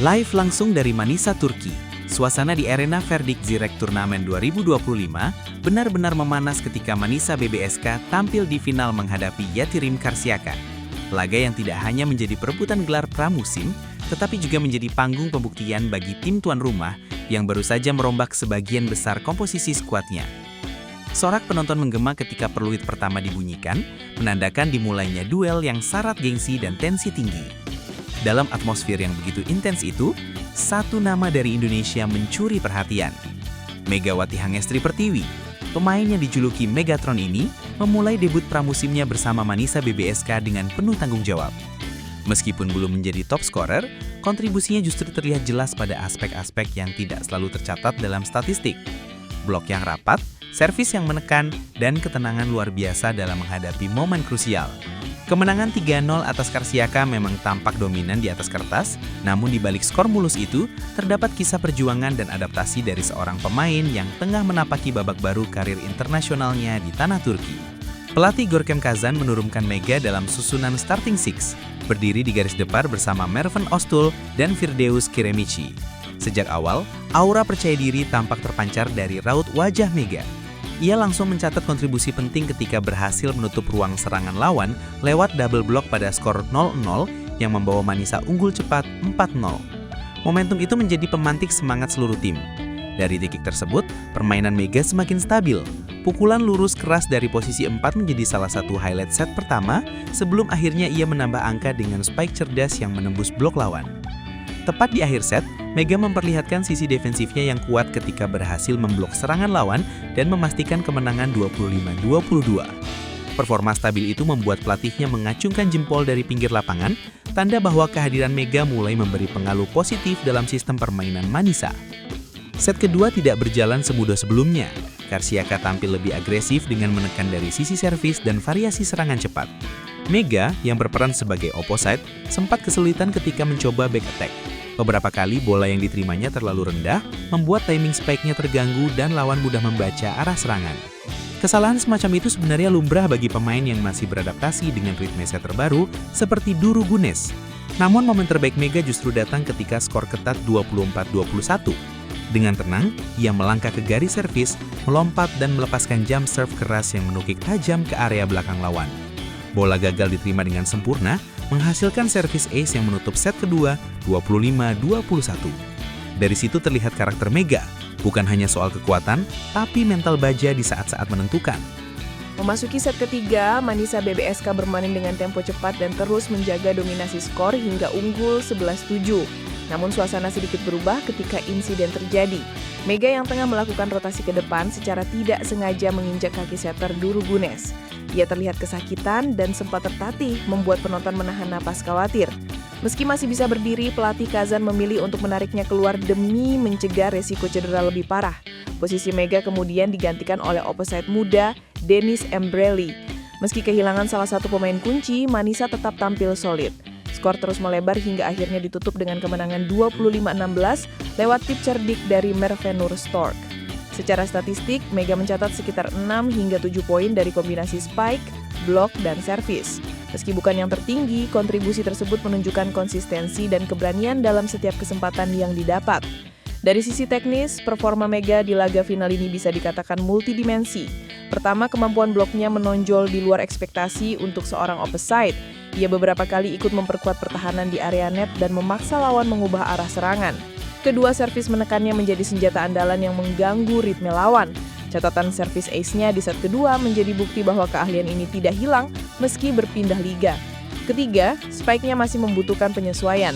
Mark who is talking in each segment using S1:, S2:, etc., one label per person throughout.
S1: Live langsung dari Manisa, Turki, suasana di arena Verdik Zirek Turnamen 2025 benar-benar memanas ketika Manisa BBSK tampil di final menghadapi Yatirim Karsiaka. Laga yang tidak hanya menjadi perebutan gelar pramusim, tetapi juga menjadi panggung pembuktian bagi tim tuan rumah yang baru saja merombak sebagian besar komposisi skuadnya. Sorak penonton menggema ketika peluit pertama dibunyikan, menandakan dimulainya duel yang syarat gengsi dan tensi tinggi. Dalam atmosfer yang begitu intens itu, satu nama dari Indonesia mencuri perhatian. Megawati Hangestri Pertiwi, pemain yang dijuluki Megatron ini, memulai debut pramusimnya bersama Manisa BBSK dengan penuh tanggung jawab. Meskipun belum menjadi top scorer, kontribusinya justru terlihat jelas pada aspek-aspek yang tidak selalu tercatat dalam statistik. Blok yang rapat, servis yang menekan, dan ketenangan luar biasa dalam menghadapi momen krusial. Kemenangan 3-0 atas Karsiaka memang tampak dominan di atas kertas, namun di balik skor mulus itu, terdapat kisah perjuangan dan adaptasi dari seorang pemain yang tengah menapaki babak baru karir internasionalnya di tanah Turki. Pelatih Görkem Kazan menurunkan Mega dalam susunan starting six, berdiri di garis depan bersama Merven Öztürk dan Firdeus Kiremici. Sejak awal, aura percaya diri tampak terpancar dari raut wajah Mega. Ia langsung mencatat kontribusi penting ketika berhasil menutup ruang serangan lawan lewat double block pada skor 0-0 yang membawa Manisa unggul cepat 4-0. Momentum itu menjadi pemantik semangat seluruh tim. Dari titik tersebut, permainan Mega semakin stabil. Pukulan lurus keras dari posisi 4 menjadi salah satu highlight set pertama sebelum akhirnya ia menambah angka dengan spike cerdas yang menembus blok lawan. Tepat di akhir set, Mega memperlihatkan sisi defensifnya yang kuat ketika berhasil memblok serangan lawan dan memastikan kemenangan 25-22. Performa stabil itu membuat pelatihnya mengacungkan jempol dari pinggir lapangan, tanda bahwa kehadiran Mega mulai memberi pengaruh positif dalam sistem permainan Manisa. Set kedua tidak berjalan semudah sebelumnya. Karsiaka tampil lebih agresif dengan menekan dari sisi servis dan variasi serangan cepat. Mega, yang berperan sebagai opposite, sempat kesulitan ketika mencoba back attack. Beberapa kali bola yang diterimanya terlalu rendah, membuat timing spike-nya terganggu dan lawan mudah membaca arah serangan. Kesalahan semacam itu sebenarnya lumrah bagi pemain yang masih beradaptasi dengan ritme set terbaru seperti Duru Gunes. Namun momen terbaik Mega justru datang ketika skor ketat 24-21. Dengan tenang, ia melangkah ke garis servis, melompat dan melepaskan jump serve keras yang menukik tajam ke area belakang lawan. Bola gagal diterima dengan sempurna, menghasilkan servis ace yang menutup set kedua 25-21. Dari situ terlihat karakter Mega, bukan hanya soal kekuatan, tapi mental baja di saat-saat menentukan.
S2: Memasuki set ketiga, Manisa BBSK bermain dengan tempo cepat dan terus menjaga dominasi skor hingga unggul 11-7. Namun suasana sedikit berubah ketika insiden terjadi. Mega yang tengah melakukan rotasi ke depan secara tidak sengaja menginjak kaki setter Duru Gunes. Ia terlihat kesakitan dan sempat tertatih, membuat penonton menahan napas khawatir. Meski masih bisa berdiri, pelatih Kazan memilih untuk menariknya keluar demi mencegah resiko cedera lebih parah. Posisi Mega kemudian digantikan oleh opposite muda, Denis Embrelli. Meski kehilangan salah satu pemain kunci, Manisa tetap tampil solid. Skor terus melebar hingga akhirnya ditutup dengan kemenangan 25-16 lewat tip cerdik dari Merven Öztürk. Secara statistik, Mega mencatat sekitar 6 hingga 7 poin dari kombinasi spike, blok, dan servis. Meski bukan yang tertinggi, kontribusi tersebut menunjukkan konsistensi dan keberanian dalam setiap kesempatan yang didapat. Dari sisi teknis, performa Mega di laga final ini bisa dikatakan multidimensi. Pertama, kemampuan bloknya menonjol di luar ekspektasi untuk seorang opposite. Ia beberapa kali ikut memperkuat pertahanan di area net dan memaksa lawan mengubah arah serangan. Kedua, servis menekannya menjadi senjata andalan yang mengganggu ritme lawan. Catatan servis ace-nya di set kedua menjadi bukti bahwa keahlian ini tidak hilang meski berpindah liga. Ketiga, spike-nya masih membutuhkan penyesuaian.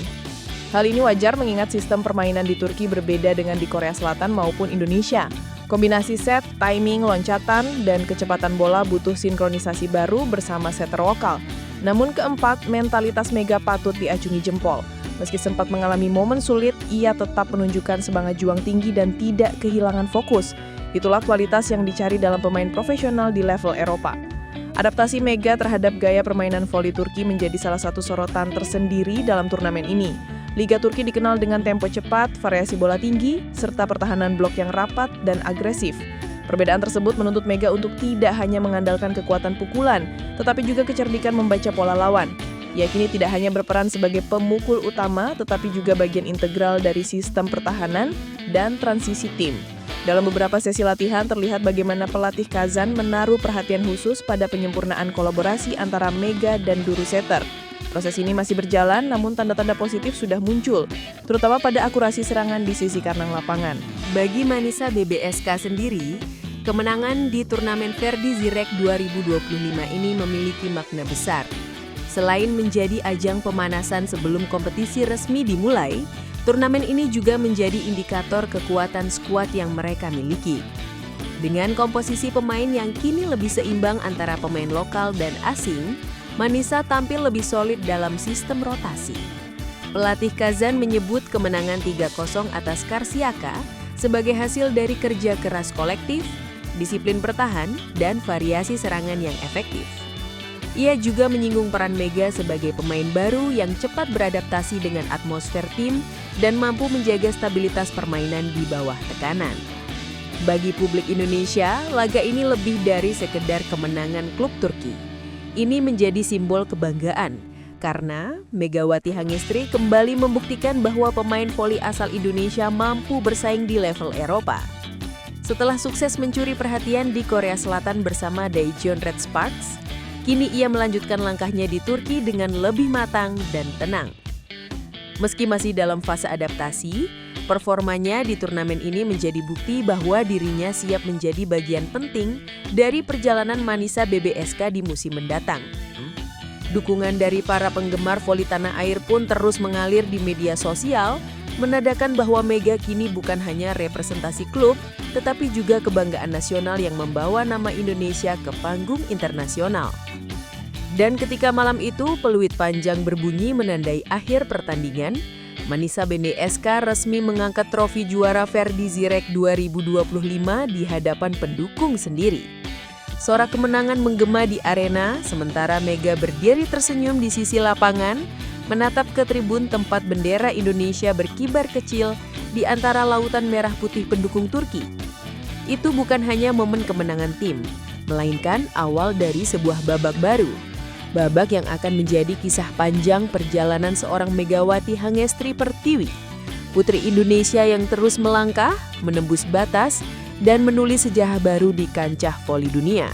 S2: Hal ini wajar mengingat sistem permainan di Turki berbeda dengan di Korea Selatan maupun Indonesia. Kombinasi set, timing, loncatan, dan kecepatan bola butuh sinkronisasi baru bersama setter lokal. Namun keempat, mentalitas Mega patut diacungi jempol. Meski sempat mengalami momen sulit, ia tetap menunjukkan semangat juang tinggi dan tidak kehilangan fokus. Itulah kualitas yang dicari dalam pemain profesional di level Eropa. Adaptasi Mega terhadap gaya permainan voli Turki menjadi salah satu sorotan tersendiri dalam turnamen ini. Liga Turki dikenal dengan tempo cepat, variasi bola tinggi, serta pertahanan blok yang rapat dan agresif. Perbedaan tersebut menuntut Mega untuk tidak hanya mengandalkan kekuatan pukulan, tetapi juga kecerdikan membaca pola lawan. Ia kini tidak hanya berperan sebagai pemukul utama, tetapi juga bagian integral dari sistem pertahanan dan transisi tim. Dalam beberapa sesi latihan terlihat bagaimana pelatih Kazan menaruh perhatian khusus pada penyempurnaan kolaborasi antara Mega dan Duru Setter. Proses ini masih berjalan, namun tanda-tanda positif sudah muncul, terutama pada akurasi serangan di sisi kanan lapangan.
S3: Bagi Manisa BBSK sendiri, kemenangan di turnamen Verdi Zirek 2025 ini memiliki makna besar. Selain menjadi ajang pemanasan sebelum kompetisi resmi dimulai, turnamen ini juga menjadi indikator kekuatan skuad yang mereka miliki. Dengan komposisi pemain yang kini lebih seimbang antara pemain lokal dan asing, Manisa tampil lebih solid dalam sistem rotasi. Pelatih Kazan menyebut kemenangan 3-0 atas Karsiaka sebagai hasil dari kerja keras kolektif, disiplin bertahan, dan variasi serangan yang efektif. Ia juga menyinggung peran Mega sebagai pemain baru yang cepat beradaptasi dengan atmosfer tim dan mampu menjaga stabilitas permainan di bawah tekanan. Bagi publik Indonesia, laga ini lebih dari sekedar kemenangan klub Turki. Ini menjadi simbol kebanggaan, karena Megawati Hangestri kembali membuktikan bahwa pemain voli asal Indonesia mampu bersaing di level Eropa. Setelah sukses mencuri perhatian di Korea Selatan bersama Daejeon Red Sparks, kini ia melanjutkan langkahnya di Turki dengan lebih matang dan tenang. Meski masih dalam fase adaptasi, performanya di turnamen ini menjadi bukti bahwa dirinya siap menjadi bagian penting dari perjalanan Manisa BBSK di musim mendatang. Dukungan dari para penggemar voli tanah air pun terus mengalir di media sosial, menandakan bahwa Mega kini bukan hanya representasi klub, tetapi juga kebanggaan nasional yang membawa nama Indonesia ke panggung internasional. Dan ketika malam itu peluit panjang berbunyi menandai akhir pertandingan, Manisa BBSK resmi mengangkat trofi juara Verdi Zirek 2025 di hadapan pendukung sendiri. Sorak kemenangan menggema di arena, sementara Mega berdiri tersenyum di sisi lapangan, menatap ke tribun tempat bendera Indonesia berkibar kecil di antara lautan merah putih pendukung Turki. Itu bukan hanya momen kemenangan tim, melainkan awal dari sebuah babak baru. Babak yang akan menjadi kisah panjang perjalanan seorang Megawati Hangestri Pertiwi, putri Indonesia yang terus melangkah, menembus batas, dan menulis sejarah baru di kancah voli dunia.